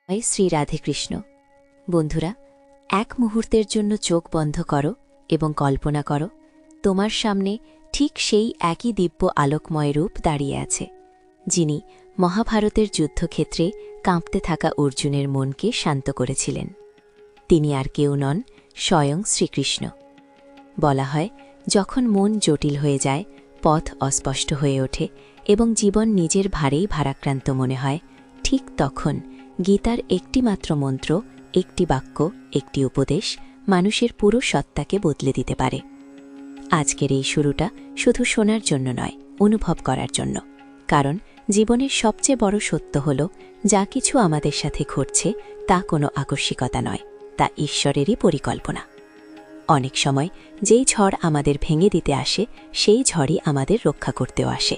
জয় শ্রী রাধেকৃষ্ণ। বন্ধুরা, এক মুহূর্তের জন্য চোখ বন্ধ করো এবং কল্পনা করো তোমার সামনে ঠিক সেই একই দিব্য আলোকময় রূপ দাঁড়িয়ে আছে, যিনি মহাভারতের যুদ্ধক্ষেত্রে কাঁপতে থাকা অর্জুনের মনকে শান্ত করেছিলেন। তিনি আর কেউ নন, স্বয়ং শ্রীকৃষ্ণ। বলা হয়, যখন মন জটিল হয়ে যায়, পথ অস্পষ্ট হয়ে ওঠে এবং জীবন নিজের ভারেই ভারাক্রান্ত মনে হয়, ঠিক তখন গীতার একটিমাত্র মন্ত্র, একটি বাক্য, একটি উপদেশ মানুষের পুরো সত্তাকে বদলে দিতে পারে। আজকের এই শুরুটা শুধু শোনার জন্য নয়, অনুভব করার জন্য। কারণ জীবনের সবচেয়ে বড় সত্য হল, যা কিছু আমাদের সাথে ঘটছে তা কোনো আকস্মিকতা নয়, তা ঈশ্বরেরই পরিকল্পনা। অনেক সময় যেই ঝড় আমাদের ভেঙে দিতে আসে, সেই ঝড়ই আমাদের রক্ষা করতেও আসে।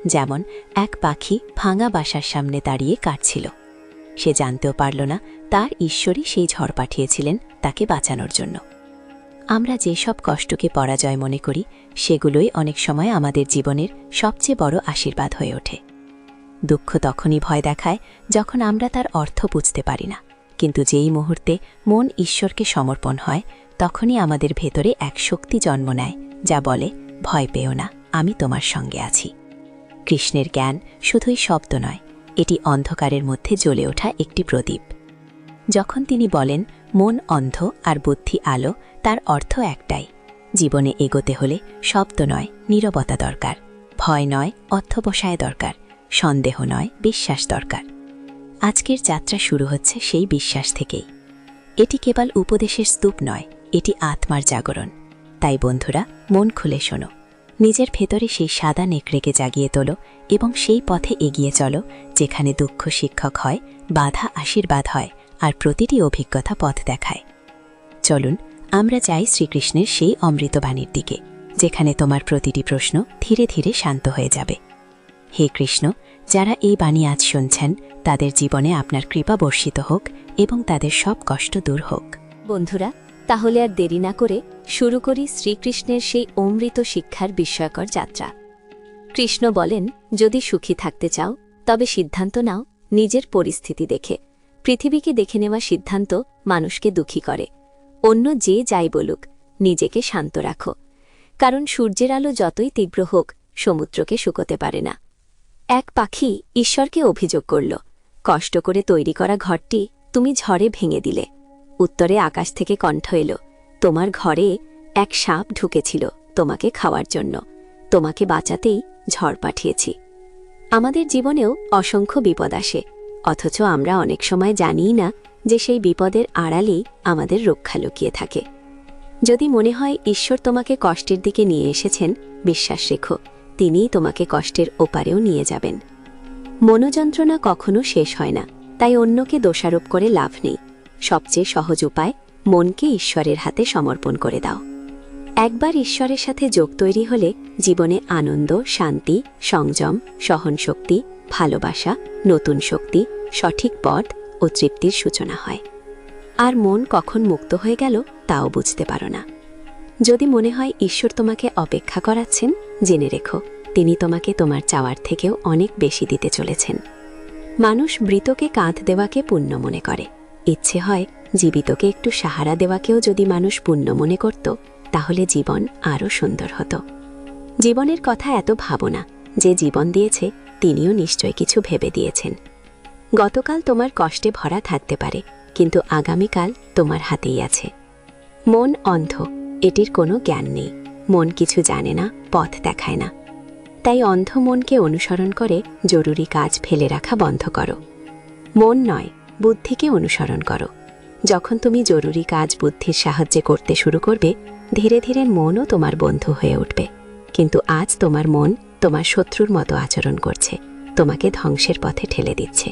যেমন এক পাখি ভাঙা বাসার সামনে দাঁড়িয়ে কাঁদছিল। সে জানতেও পারল না তার ঈশ্বরই সেই ঝড় পাঠিয়েছিলেন তাকে বাঁচানোর জন্য। আমরা যেসব কষ্টকে পরাজয় মনে করি, সেগুলোই অনেক সময় আমাদের জীবনের সবচেয়ে বড় আশীর্বাদ হয়ে ওঠে। দুঃখ তখনই ভয় দেখায় যখন আমরা তার অর্থ বুঝতে পারি না, কিন্তু যেই মুহূর্তে মন ঈশ্বরকে সমর্পণ হয়, তখনই আমাদের ভেতরে এক শক্তি জন্ম নেয়, যা বলে, ভয় পেও না, আমি তোমার সঙ্গে আছি। কৃষ্ণের জ্ঞান শুধুই শব্দ নয়, এটি অন্ধকারের মধ্যে জ্বলে ওঠা একটি প্রদীপ। যখন তিনি বলেন, মন অন্ধ আর বুদ্ধি আলো, তার অর্থ একটাই, জীবনে এগোতে হলে শব্দ নয়, নীরবতা দরকার। ভয় নয়, অধ্যবসায় দরকার। সন্দেহ নয়, বিশ্বাস দরকার। আজকের যাত্রা শুরু হচ্ছে সেই বিশ্বাস থেকেই। এটি কেবল উপদেশের স্তূপ নয়, এটি আত্মার জাগরণ। তাই বন্ধুরা, মন খুলে শোনো, নিজের ভেতরে সেই সাদা নেকড়েকে জাগিয়ে তোলো এবং সেই পথে এগিয়ে চলো, যেখানে দুঃখ শিক্ষক হয়, বাধা আশীর্বাদ হয়, আর প্রতিটি অভিজ্ঞতা পথ দেখায়। চলুন আমরা যাই শ্রীকৃষ্ণের সেই অমৃতবাণীর দিকে, যেখানে তোমার প্রতিটি প্রশ্ন ধীরে ধীরে শান্ত হয়ে যাবে। হে কৃষ্ণ, যারা এই বাণী আজ শুনছেন, তাদের জীবনে আপনার কৃপা বর্ষিত হোক এবং তাদের সব কষ্ট দূর হোক। বন্ধুরা, তাহলে আর দেরি না করে শুরু করি শ্রীকৃষ্ণের সেই অমৃত শিক্ষার বিস্ময়কর যাত্রা। কৃষ্ণ বলেন, যদি সুখী থাকতে চাও, তবে সিদ্ধান্ত নাও নিজের পরিস্থিতি দেখে। পৃথিবীকে দেখে নেওয়া সিদ্ধান্ত মানুষকে দুঃখী করে। অন্য যে যাই বলুক, নিজেকে শান্ত রাখো। কারণ সূর্যের আলো যতই তীব্র হোক, সমুদ্রকে শুকোতে পারে না। এক পাখি ঈশ্বরকে অভিযোগ করল, কষ্ট করে তৈরি করা ঘরটি তুমি ঝড়ে ভেঙে দিলে। উত্তরে আকাশ থেকে কণ্ঠ এলো, তোমার ঘরে এক সাপ ঢুকেছিল তোমাকে খাওয়ার জন্য, তোমাকে বাঁচাতেই ঝড় পাঠিয়েছি। আমাদের জীবনেও অসংখ্য বিপদ আসে, অথচ আমরা অনেক সময় জানিই না যে সেই বিপদের আড়ালেই আমাদের রক্ষা লুকিয়ে থাকে। যদি মনে হয় ঈশ্বর তোমাকে কষ্টের দিকে নিয়ে এসেছেন, বিশ্বাস রেখো, তিনিই তোমাকে কষ্টের ওপারেও নিয়ে যাবেন। মনোযন্ত্রণা কখনো শেষ হয় না, তাই অন্যকে দোষারোপ করে লাভ নেই। সবচেয়ে সহজ উপায়, মনকে ঈশ্বরের হাতে সমর্পণ করে দাও। একবার ঈশ্বরের সাথে যোগ তৈরি হলে জীবনে আনন্দ, শান্তি, সংযম, সহনশক্তি, ভালোবাসা, নতুন শক্তি, সঠিক পথ ও তৃপ্তির সূচনা হয়। আর মন কখন মুক্ত হয়ে গেল তাও বুঝতে পারো না। যদি মনে হয় ঈশ্বর তোমাকে অপেক্ষা করাচ্ছেন, জেনে রেখো, তিনি তোমাকে তোমার চাওয়ার থেকেও অনেক বেশি দিতে চলেছেন। মানুষ মৃতকে কাঁধ দেওয়াকে পুণ্য মনে করে। ইচ্ছে হয় জীবিতকে একটু সাহারা দেওয়াকেও যদি মানুষ পুণ্য মনে করত, তাহলে জীবন আরও সুন্দর হতো। জীবনের কথা এত ভাবো না, যে জীবন দিয়েছে তিনিও নিশ্চয় কিছু ভেবে দিয়েছেন। গতকাল তোমার কষ্টে ভরা থাকতে পারে, কিন্তু আগামীকাল তোমার হাতেই আছে। মন অন্ধ, এটির কোনো জ্ঞান নেই। মন কিছু জানে না, পথ দেখায় না। তাই অন্ধ মনকে অনুসরণ করে জরুরি কাজ ফেলে রাখা বন্ধ করো। মন নয়, বুদ্ধিকে অনুসরণ করো। যখন তুমি জরুরি কাজ বুদ্ধির সাহায্যে করতে শুরু করবে, ধীরে ধীরে মনও তোমার বন্ধু হয়ে উঠবে। কিন্তু আজ তোমার মন তোমার শত্রুর মতো আচরণ করছে, তোমাকে ধ্বংসের পথে ঠেলে দিচ্ছে।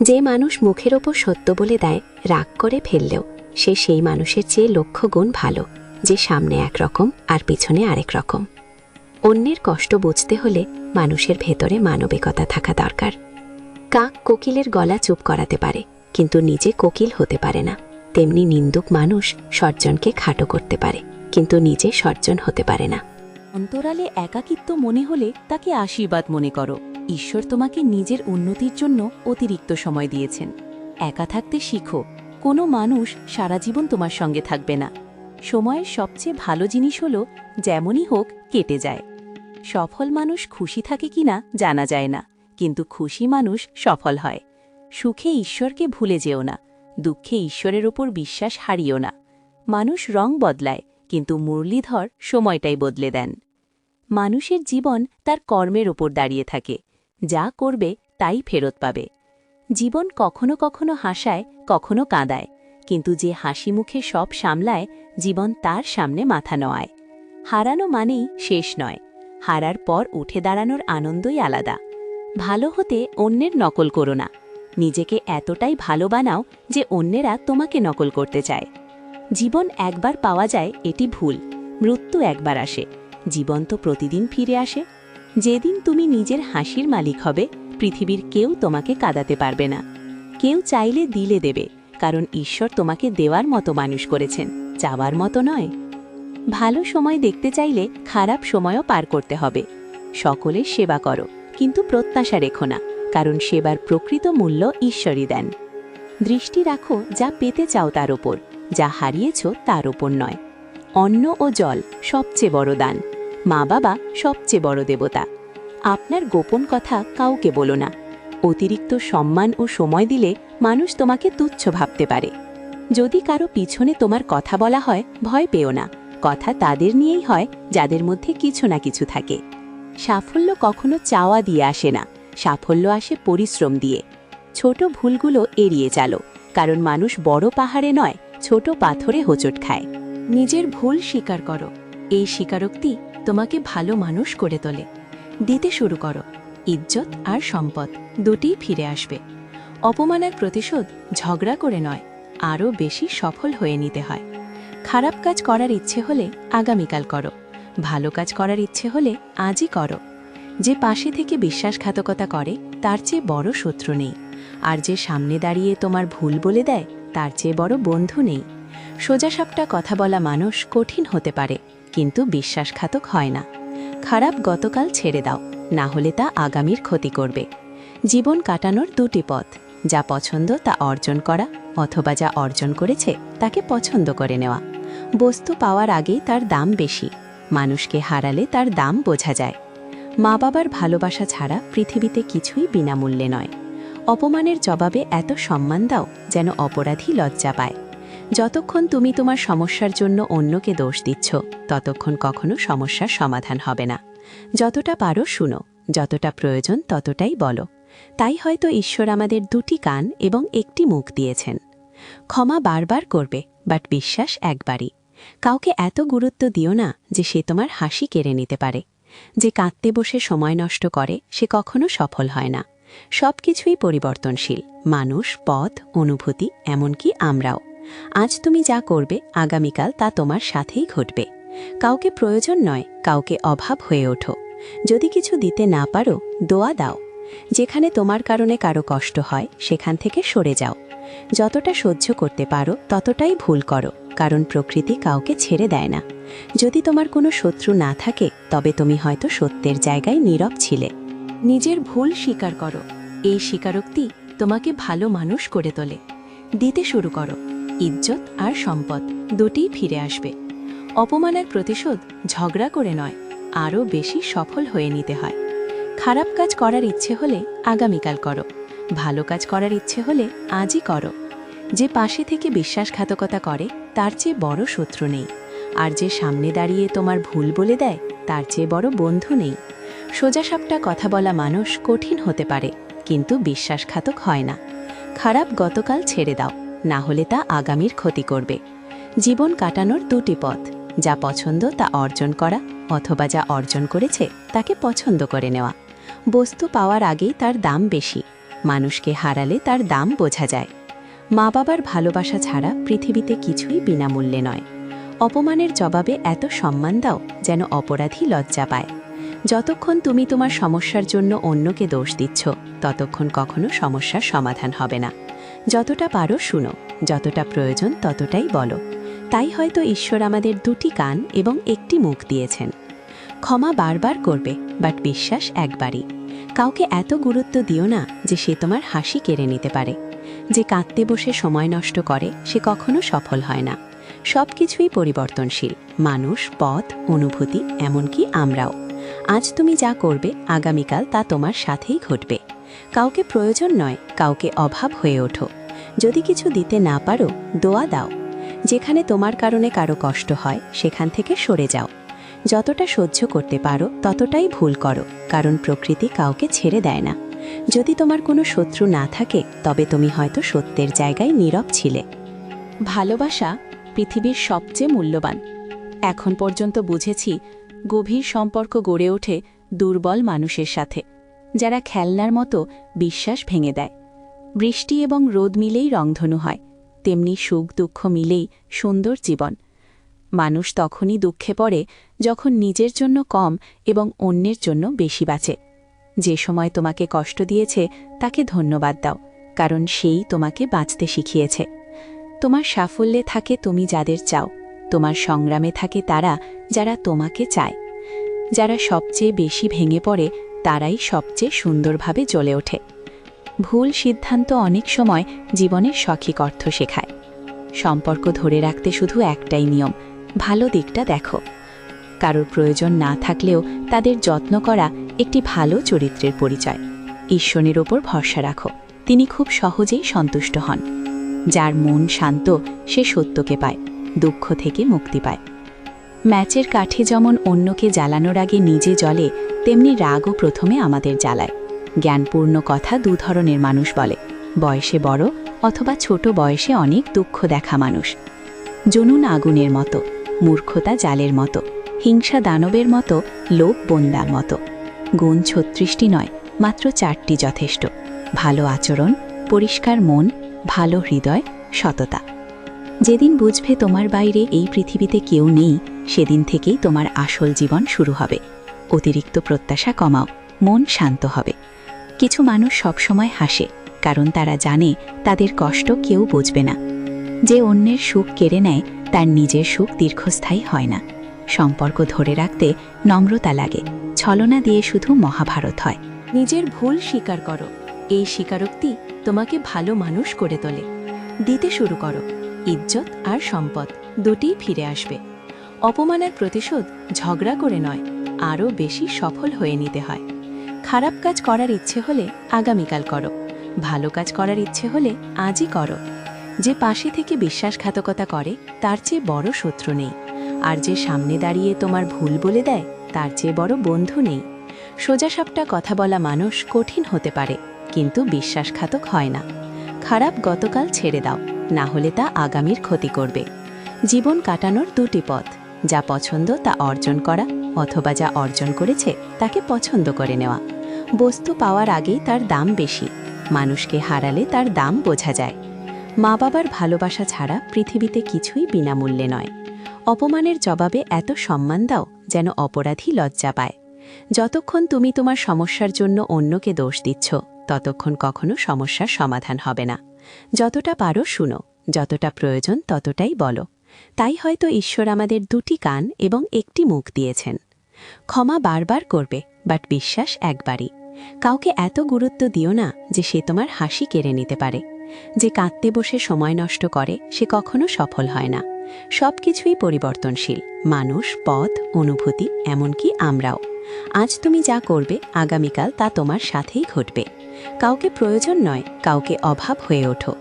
যে মানুষ মুখের ওপর সত্য বলে দেয়, রাগ করে ফেললেও, সে সেই মানুষের চেয়ে লক্ষ গুণ ভালো, যে সামনে একরকম আর পিছনে আরেক রকম। অন্যের কষ্ট বুঝতে হলে মানুষের ভেতরে মানবিকতা থাকা দরকার। কাক কোকিলের গলা চুপ করাতে পারে, কিন্তু নিজে কোকিল হতে পারে না। তেমনি নিন্দুক মানুষ সজ্জনকে খাটো করতে পারে, কিন্তু নিজে সজ্জন হতে পারে না। অন্তরালে একাকিত্ব মনে হলে তাকে আশীর্বাদ মনে করো। ঈশ্বর তোমাকে নিজের উন্নতির জন্য অতিরিক্ত সময় দিয়েছেন। একা থাকতে শিখো। কোনো মানুষ সারা জীবন তোমার সঙ্গে থাকবে না। সময়ের সবচেয়ে ভালো জিনিস হলো যেমনই হোক কেটে যায়। সফল মানুষ খুশি থাকে কিনা জানা যায় না, কিন্তু খুশি মানুষ সফল হয়। সুখে ঈশ্বরকে ভুলে যেও না, দুঃখে ঈশ্বরের ওপর বিশ্বাস হারিও না। মানুষ রং বদলায়, কিন্তু মুরলীধর সময়টাই বদলে দেন। মানুষের জীবন তার কর্মের ওপর দাঁড়িয়ে থাকে। যা করবে তাই ফেরত পাবে। জীবন কখনো কখনো হাসায়, কখনো কাঁদায়, কিন্তু যে হাসি মুখে সব সামলায়, জীবন তার সামনে মাথা নোয়ায়। হারানো মানেই শেষ নয়, হারার পর উঠে দাঁড়ানোর আনন্দই আলাদা। ভালো হতে অন্যের নকল করো না, নিজেকে এতটাই ভালো বানাও যে অন্যেরা তোমাকে নকল করতে চায়। জীবন একবার পাওয়া যায় এটি ভুল, মৃত্যু একবার আসে, জীবন তো প্রতিদিন ফিরে আসে। যেদিন তুমি নিজের হাসির মালিক হবে, পৃথিবীর কেউ তোমাকে কাঁদাতে পারবে না। কেউ চাইলে দিলে দেবে, কারণ ঈশ্বর তোমাকে দেওয়ার মতো মানুষ করেছেন, চাওয়ার মতো নয়। ভালো সময় দেখতে চাইলে খারাপ সময়ও পার করতে হবে। সকলের সেবা করো, কিন্তু প্রত্যাশা রেখো না, কারণ সেবার প্রকৃত মূল্য ঈশ্বরই দেন। দৃষ্টি রাখো যা পেতে চাও তার ওপর, যা হারিয়েছ তার ওপর নয়। অন্ন ও জল সবচেয়ে বড় দান, মা বাবা সবচেয়ে বড় দেবতা। আপনার গোপন কথা কাউকে বলো না। অতিরিক্ত সম্মান ও সময় দিলে মানুষ তোমাকে তুচ্ছ ভাবতে পারে। যদি কারো পিছনে তোমার কথা বলা হয়, ভয় পেও না, কথা তাদের নিয়েই হয় যাদের মধ্যে কিছু না কিছু থাকে। সাফল্য কখনো চাওয়া দিয়ে আসে না, সাফল্য আসে পরিশ্রম দিয়ে। ছোট ভুলগুলো এড়িয়ে চলো, কারণ মানুষ বড় পাহাড়ে নয়, ছোট পাথরে হোঁচট খায়। নিজের ভুল স্বীকার করো, এই স্বীকারোক্তি তোমাকে ভালো মানুষ করে তোলে। দিতে শুরু করো, ইজ্জত আর সম্পদ দুটিই ফিরে আসবে। অপমানের প্রতিশোধ ঝগড়া করে নয়, আরও বেশি সফল হয়ে নিতে হয়। খারাপ কাজ করার ইচ্ছে হলে আগামীকাল করো, ভালো কাজ করার ইচ্ছে হলে আজই করো। যে পাশে থেকে বিশ্বাসঘাতকতা করে তার চেয়ে বড় শত্রু নেই, আর যে সামনে দাঁড়িয়ে তোমার ভুল বলে দেয় তার চেয়ে বড় বন্ধু নেই। সোজাসাপটা কথা বলা মানুষ কঠিন হতে পারে, কিন্তু বিশ্বাসঘাতক হয় না। খারাপ গতকাল ছেড়ে দাও, না হলে তা আগামীর ক্ষতি করবে। জীবন কাটানোর দুটি পথ, যা পছন্দ তা অর্জন করা, অথবা যা অর্জন করেছে তাকে পছন্দ করে নেওয়া। বস্তু পাওয়ার আগেই তার দাম বেশি, মানুষকে হারালে তার দাম বোঝা যায়। মা বাবার ভালোবাসা ছাড়া পৃথিবীতে কিছুই বিনামূল্যে নয়। অপমানের জবাবে এত সম্মান দাও যেন অপরাধী লজ্জা পায়। যতক্ষণ তুমি তোমার সমস্যার জন্য অন্যকে দোষ দিচ্ছ, ততক্ষণ কখনো সমস্যার সমাধান হবে না। যতটা পারো শুনো, যতটা প্রয়োজন ততটাই বলো। তাই হয়তো ঈশ্বর আমাদের দুটি কান এবং একটি মুখ দিয়েছেন। ক্ষমা বারবার করবে, বাট বিশ্বাস একবারই। কাউকে এত গুরুত্ব দিও না যে সে তোমার হাসি কেড়ে নিতে পারে। যে কাঁদতে বসে সময় নষ্ট করে সে কখনো সফল হয় না। সব কিছুই পরিবর্তনশীল, মানুষ, পথ, অনুভূতি, এমনকি আমরাও। আজ তুমি যা করবে আগামীকাল তা তোমার সাথেই ঘটবে। কাউকে প্রয়োজন নয়, কাউকে অভাব হয়ে ওঠো। যদি কিছু দিতে না পারো, দোয়া দাও। যেখানে তোমার কারণে কারো কষ্ট হয় সেখান থেকে সরে যাও। যতটা সহ্য করতে পারো ততটাই ভুল করো, কারণ প্রকৃতি কাউকে ছেড়ে দেয় না। যদি তোমার কোনো শত্রু না থাকে, তবে তুমি হয়তো সত্যের জায়গায় নীরব ছিলে। নিজের ভুল স্বীকার করো, এই স্বীকারোক্তি তোমাকে ভালো মানুষ করে তোলে। দিতে শুরু করো, ইজ্জত আর সম্পদ দুটিই ফিরে আসবে। অপমানের প্রতিশোধ ঝগড়া করে নয়, আরও বেশি সফল হয়ে নিতে হয়। খারাপ কাজ করার ইচ্ছে হলে আগামীকাল করো, ভালো কাজ করার ইচ্ছে হলে আজই করো। যে পাশে থেকে বিশ্বাসঘাতকতা করে তার চেয়ে বড় শত্রু নেই, আর যে সামনে দাঁড়িয়ে তোমার ভুল বলে দেয় তার চেয়ে বড় বন্ধু নেই। সোজাসাপটা কথা বলা মানুষ কঠিন হতে পারে, কিন্তু বিশ্বাসঘাতক হয় না। খারাপ গতকাল ছেড়ে দাও, না হলে তা আগামীর ক্ষতি করবে। জীবন কাটানোর দুটি পথ, যা পছন্দ তা অর্জন করা, অথবা যা অর্জন করেছে তাকে পছন্দ করে নেওয়া। বস্তু পাওয়ার আগেই তার দাম বেশি, মানুষকে হারালে তার দাম বোঝা যায়। মা বাবার ভালোবাসা ছাড়া পৃথিবীতে কিছুই বিনামূল্যে নয়। অপমানের জবাবে এত সম্মান দাও যেন অপরাধী লজ্জা পায়। যতক্ষণ তুমি তোমার সমস্যার জন্য অন্যকে দোষ দিচ্ছ, ততক্ষণ কখনো সমস্যার সমাধান হবে না। যতটা পারো শুনো, যতটা প্রয়োজন ততটাই বলো। তাই হয়তো ঈশ্বর আমাদের দুটি কান এবং একটি মুখ দিয়েছেন। ক্ষমা বারবার করবে, বাট বিশ্বাস একবারই। কাউকে এত গুরুত্ব দিও না যে সে তোমার হাসি কেড়ে নিতে পারে। যে কাঁদতে বসে সময় নষ্ট করে সে কখনো সফল হয় না। সব কিছুই পরিবর্তনশীল, মানুষ, পথ, অনুভূতি, এমনকি আমরাও। আজ তুমি যা করবে আগামীকাল তা তোমার সাথেই ঘটবে। কাউকে প্রয়োজন নয়, কাউকে অভাব হয়ে ওঠো। যদি কিছু দিতে না পারো, দোয়া দাও। যেখানে তোমার কারণে কারো কষ্ট হয় সেখান থেকে সরে যাও। যতটা সহ্য করতে পারো ততটাই ভুল করো, কারণ প্রকৃতি কাউকে ছেড়ে দেয় না। যদি তোমার কোনো শত্রু না থাকে তবে তুমি হয়তো সত্যের জায়গায় নীরব ছিলে। ভালোবাসা পৃথিবীর সবচেয়ে মূল্যবান। এখন পর্যন্ত বুঝেছি গভীর সম্পর্ক গড়ে ওঠে দুর্বল মানুষের সাথে, যারা খেলনার মতো বিশ্বাস ভেঙে দেয়। বৃষ্টি এবং রোদ মিলেই রংধনু হয়, তেমনি সুখ দুঃখ মিলেই সুন্দর জীবন। মানুষ তখনই দুঃখে পড়ে যখন নিজের জন্য কম এবং অন্যের জন্য বেশি বাঁচে। যে সময় তোমাকে কষ্ট দিয়েছে তাকে ধন্যবাদ দাও, কারণ সেই তোমাকে বাঁচতে শিখিয়েছে। তোমার সাফল্যে থাকে তুমি যাদের চাও, তোমার সংগ্রামে থাকে তারা যারা তোমাকে চায়। যারা সবচেয়ে বেশি ভেঙে পড়ে তারাই সবচেয়ে সুন্দরভাবে জ্বলে ওঠে। ভুল সিদ্ধান্ত অনেক সময় জীবনের সঠিক অর্থ শেখায়। সম্পর্ক ধরে রাখতে শুধু একটাই নিয়ম, ভালো দিকটা দেখো। কারোর প্রয়োজন না থাকলেও তাদের যত্ন করা একটি ভালো চরিত্রের পরিচয়। ঈশ্বরের ওপর ভরসা রাখো, তিনি খুব সহজেই সন্তুষ্ট হন। যার মন শান্ত সে সত্যকে পায়, দুঃখ থেকে মুক্তি পায়। ম্যাচের কাঠে যেমন অন্যকে জ্বালানোর আগে নিজে জ্বলে, তেমনি রাগও প্রথমে আমাদের জ্বালায়। জ্ঞানপূর্ণ কথা দু ধরনের মানুষ বলে, বয়সে বড় অথবা ছোট বয়সে অনেক দুঃখ দেখা মানুষ। জনুন আগুনের মতো, মূর্খতা জালের মতো, হিংসা দানবের মতো, লোভ বন্দার মতো। গুণ ৩৬টি নয়, মাত্র ৪টি যথেষ্ট। ভালো আচরণ, পরিষ্কার মন, ভালো হৃদয়, সততা। যেদিন বুঝবে তোমার বাইরে এই পৃথিবীতে কেউ নেই, সেদিন থেকেই তোমার আসল জীবন শুরু হবে। অতিরিক্ত প্রত্যাশা কমাও, মন শান্ত হবে। কিছু মানুষ সবসময় হাসে, কারণ তারা জানে তাদের কষ্ট কেউ বুঝবে না। যে অন্যের সুখ কেড়ে নেয় তার নিজের সুখ দীর্ঘস্থায়ী হয় না। সম্পর্ক ধরে রাখতে নম্রতা লাগে, ছলনা দিয়ে শুধু মহাভারত হয়। নিজের ভুল স্বীকার করো, এই স্বীকারোক্তি তোমাকে ভালো মানুষ করে তোলে। দিতে শুরু করো, ইজ্জত আর সম্পদ দুটিই ফিরে আসবে। অপমানের প্রতিশোধ ঝগড়া করে নয়, আরও বেশি সফল হয়ে নিতে হয়। খারাপ কাজ করার ইচ্ছে হলে আগামীকাল করো, ভালো কাজ করার ইচ্ছে হলে আজই করো। যে পাশে থেকে বিশ্বাসঘাতকতা করে তার চেয়ে বড় শত্রু নেই, আর যে সামনে দাঁড়িয়ে তোমার ভুল বলে দেয় তার চেয়ে বড় বন্ধু নেই। সোজাসাপটা কথা বলা মানুষ কঠিন হতে পারে, কিন্তু বিশ্বাসঘাতক হয় না। খারাপ গতকাল ছেড়ে দাও, না হলে তা আগামীর ক্ষতি করবে। জীবন কাটানোর দুটি পথ, যা পছন্দ তা অর্জন করা, অথবা যা অর্জন করেছে তাকে পছন্দ করে নেওয়া। বস্তু পাওয়ার আগেই তার দাম বেশি, মানুষকে হারালে তার দাম বোঝা যায়। মা বাবার ভালোবাসা ছাড়া পৃথিবীতে কিছুই বিনামূল্যে নয়। অপমানের জবাবে এত সম্মান দাও যেন অপরাধী লজ্জা পায়। যতক্ষণ তুমি তোমার সমস্যার জন্য অন্যকে দোষ দিচ্ছ, ততক্ষণ কখনো সমস্যার সমাধান হবে না। যতটা পারো শুনো, যতটা প্রয়োজন ততটাই বলো। তাই হয়তো ঈশ্বর আমাদের দুটি কান এবং একটি মুখ দিয়েছেন। ক্ষমা বারবার করবে, বাট বিশ্বাস একবারই। কাউকে এত গুরুত্ব দিও না যে সে তোমার হাসি কেড়ে নিতে পারে। যে কাঁদতে বসে সময় নষ্ট করে সে কখনো সফল হয় না। সব কিছুই পরিবর্তনশীল, মানুষ, পথ, অনুভূতি, এমনকি আমরাও। আজ তুমি যা করবে আগামীকাল তা তোমার সাথেই ঘটবে। কাউকে প্রয়োজন নয়, কাউকে অভাব হয়ে ওঠো।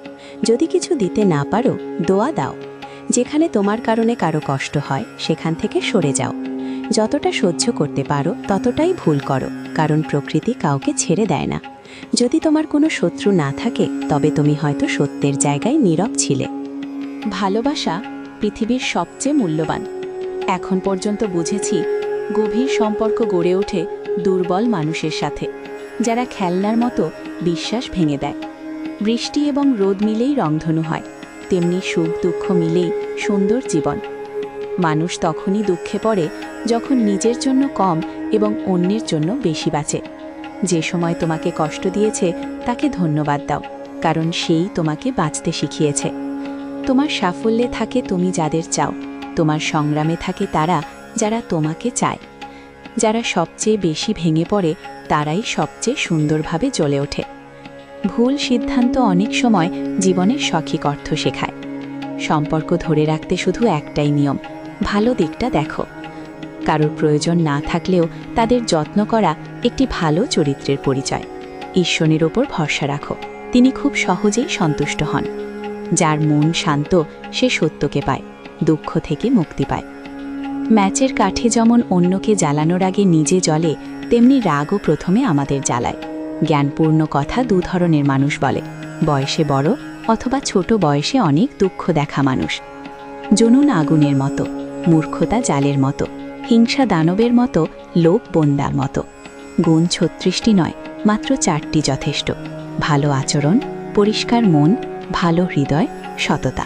যদি কিছু দিতে না পারো, দোয়া দাও। যেখানে তোমার কারণে কারো কষ্ট হয় সেখান থেকে সরে যাও। যতটা সহ্য করতে পারো ততটাই ভুল করো, কারণ প্রকৃতি কাউকে ছেড়ে দেয় না। যদি তোমার কোনো শত্রু না থাকে তবে তুমি হয়তো সত্যের জায়গায় নীরব ছিলে। ভালোবাসা পৃথিবীর সবচেয়ে মূল্যবান। এখন পর্যন্ত বুঝেছি গভীর সম্পর্ক গড়ে ওঠে দুর্বল মানুষের সাথে, যারা খেলনার মতো বিশ্বাস ভেঙে দেয়। বৃষ্টি এবং রোদ মিলেই রংধনু হয়, তেমনি সুখ দুঃখ মিলেই সুন্দর জীবন। মানুষ তখনই দুঃখে পড়ে যখন নিজের জন্য কম এবং অন্যের জন্য বেশি বাঁচে। যে সময় তোমাকে কষ্ট দিয়েছে তাকে ধন্যবাদ দাও, কারণ সেই তোমাকে বাঁচতে শিখিয়েছে। তোমার সাফল্যে থাকে তুমি যাদের চাও, তোমার সংগ্রামে থাকে তারা যারা তোমাকে চায়। যারা সবচেয়ে বেশি ভেঙে পড়ে তারাই সবচেয়ে সুন্দরভাবে জ্বলে ওঠে। ভুল সিদ্ধান্ত অনেক সময় জীবনের সঠিক অর্থ শেখায়। সম্পর্ক ধরে রাখতে শুধু একটাই নিয়ম, ভালো দিকটা দেখো। কারোর প্রয়োজন না থাকলেও তাদের যত্ন করা একটি ভালো চরিত্রের পরিচয়। ঈশ্বরের ওপর ভরসা রাখো, তিনি খুব সহজেই সন্তুষ্ট হন। যার মন শান্ত সে সত্যকে পায়, দুঃখ থেকে মুক্তি পায়। ম্যাচের কাঠে যেমন অন্যকে জ্বালানোর আগে নিজে জ্বলে, তেমনি রাগও প্রথমে আমাদের জ্বালায়। জ্ঞানপূর্ণ কথা দু ধরনের মানুষ বলে, বয়সে বড় অথবা ছোট বয়সে অনেক দুঃখ দেখা মানুষ। জুনুন আগুনের মতো, মূর্খতা জালের মতো, হিংসা দানবের মতো, লোভ বন্দার মতো। গুণ 36টি নয়, মাত্র 4টি যথেষ্ট। ভালো আচরণ, পরিষ্কার মন, ভালো হৃদয়, সততা।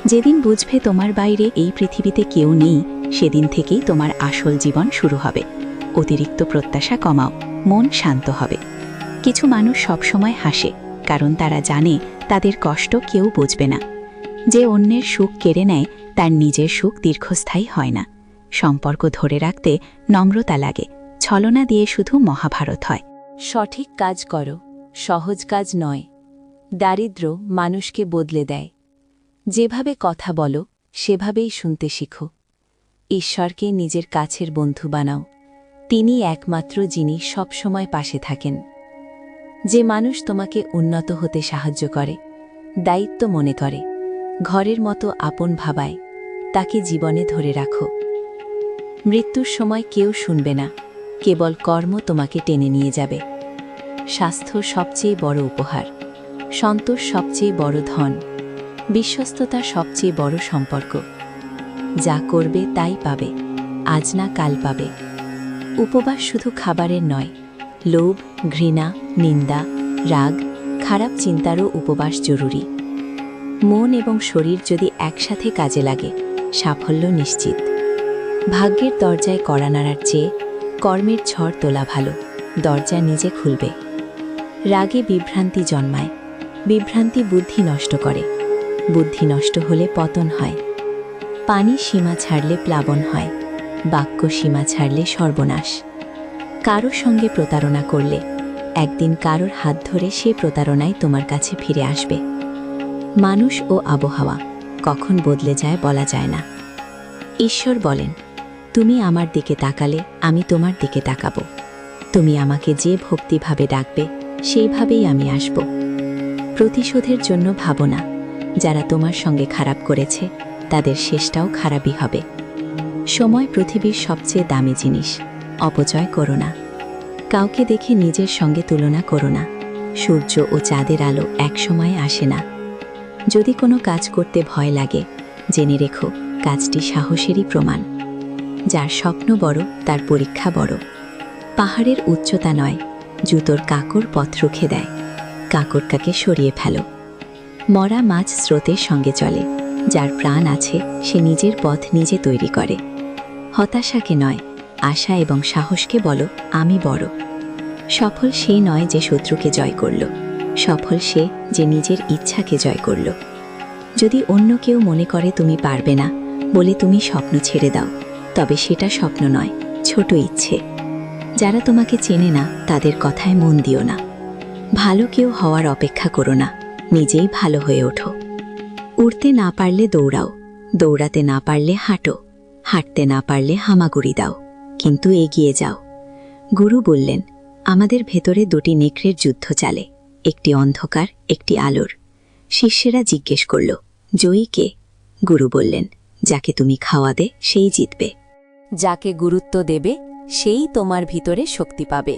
যেদিন বুঝবে তোমার বাইরে এই পৃথিবীতে কেউ নেই, সেদিন থেকেই তোমার আসল জীবন শুরু হবে। অতিরিক্ত প্রত্যাশা কমাও, মন শান্ত হবে। কিছু মানুষ সবসময় হাসে, কারণ তারা জানে তাদের কষ্ট কেউ বুঝবে না। যে অন্যের সুখ কেড়ে নেয়, তার নিজের সুখ দীর্ঘস্থায়ী হয় না। সম্পর্ক ধরে রাখতে নম্রতা লাগে, ছলনা দিয়ে শুধু মহাভারত হয়। সঠিক কাজ করো, সহজ কাজ নয়। দারিদ্র্য মানুষকে বদলে দেয়। যেভাবে কথা বলো সেভাবেই শুনতে শিখো। ঈশ্বরকে নিজের কাছের বন্ধু বানাও, তিনি একমাত্র যিনি সবসময় পাশে থাকেন। যে মানুষ তোমাকে উন্নত হতে সাহায্য করে, দায়িত্ব মনে করে, ঘরের মতো আপন ভাবায়, তাকে জীবনে ধরে রাখো। মৃত্যুর সময় কেউ শুনবে না, কেবল কর্ম তোমাকে টেনে নিয়ে যাবে। স্বাস্থ্য সবচেয়ে বড় উপহার, সন্তোষ সবচেয়ে বড় ধন, বিশ্বস্ততা সবচেয়ে বড় সম্পর্ক। যা করবে তাই পাবে, আজ না কাল পাবে। উপবাস শুধু খাবারের নয়, লোভ, ঘৃণা, নিন্দা, রাগ, খারাপ চিন্তারও উপবাস জরুরি। মন এবং শরীর যদি একসাথে কাজে লাগে, সাফল্য নিশ্চিত। ভাগ্যের দরজায় কড়া নাড়ার চেয়ে কর্মের ঝড় তোলা ভালো, দরজা নিজে খুলবে। রাগে বিভ্রান্তি জন্মায়, বিভ্রান্তি বুদ্ধি নষ্ট করে, বুদ্ধি নষ্ট হলে পতন হয়। পানি সীমা ছাড়লে প্লাবন হয়, বাক্য সীমা ছাড়লে সর্বনাশ। কারো সঙ্গে প্রতারণা করলে একদিন কারোর হাত ধরে সে প্রতারণায় তোমার কাছে ফিরে আসবে। মানুষ ও আবহাওয়া কখন বদলে যায় বলা যায় না। ঈশ্বর বলেন, তুমি আমার দিকে তাকালে আমি তোমার দিকে তাকাবো। তুমি আমাকে যে ভক্তিভাবে ডাকবে সেইভাবেই আমি আসব। প্রতিশোধের জন্য ভাবো না, যারা তোমার সঙ্গে খারাপ করেছে তাদের শেষটাও খারাপই হবে। সময় পৃথিবীর সবচেয়ে দামি জিনিস, অপচয় করো না। কাউকে দেখে নিজের সঙ্গে তুলনা করো না। সূর্য ও চাঁদের আলো একসময় আসে না। যদি কোনো কাজ করতে ভয় লাগে, জেনে রেখো কাজটি সাহসেরই প্রমাণ। যার স্বপ্ন বড় তার পরীক্ষা বড়। পাহাড়ের উচ্চতা নয়, জুতোর কাকর পথ রুখে দেয়। কাকরটাকে সরিয়ে ফেলো। মরা মাছ স্রোতের সঙ্গে চলে, যার প্রাণ আছে সে নিজের পথ নিজে তৈরি করে। হতাশাকে নয়, আশা এবং সাহসকে বলো আমি বড়। সফল সে নয় যে শত্রুকে জয় করল, সফল সে যে নিজের ইচ্ছাকে জয় করল। যদি অন্য কেউ মনে করে তুমি পারবে না বলে তুমি স্বপ্ন ছেড়ে দাও, তবে সেটা স্বপ্ন নয়, ছোট ইচ্ছে। যারা তোমাকে চেনে না তাদের কথায় মন দিও না। ভালো কেউ হওয়ার অপেক্ষা করো না, নিজেই ভালো হয়ে ওঠো। উড়তে না পারলে দৌড়াও, দৌড়াতে না পারলে হাঁটো, হাঁটতে না পারলে হামাগুড়ি দাও, কিন্তু এগিয়ে যাও। গুরু বললেন, আমাদের ভেতরে দুটি নেকড়ের যুদ্ধ চালে, একটি অন্ধকার, একটি আলোর। শিষ্যেরা জিজ্ঞেস করল, জয়ী কে? গুরু বললেন, যাকে তুমি খাওয়াবে সেই জিতবে। যাকে গুরুত্ব দেবে সেই তোমার ভিতরে শক্তি পাবে।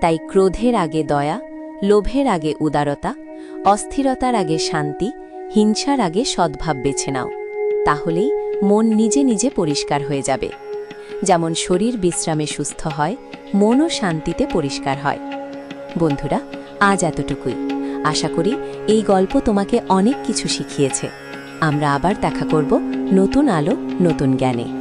তাই ক্রোধের আগে দয়া, লোভের আগে উদারতা, অস্থিরতার আগে শান্তি, হিংসার আগে সদ্ভাব বেছে নাও। তাহলেই মন নিজে নিজে পরিষ্কার হয়ে যাবে। যেমন শরীর বিশ্রামে সুস্থ হয়, মনও শান্তিতে পরিষ্কার হয়। বন্ধুরা, আজ এতটুকুই। আশা করি এই গল্প তোমাকে অনেক কিছু শিখিয়েছে। আমরা আবার দেখা করব নতুন আলো, নতুন জ্ঞানে।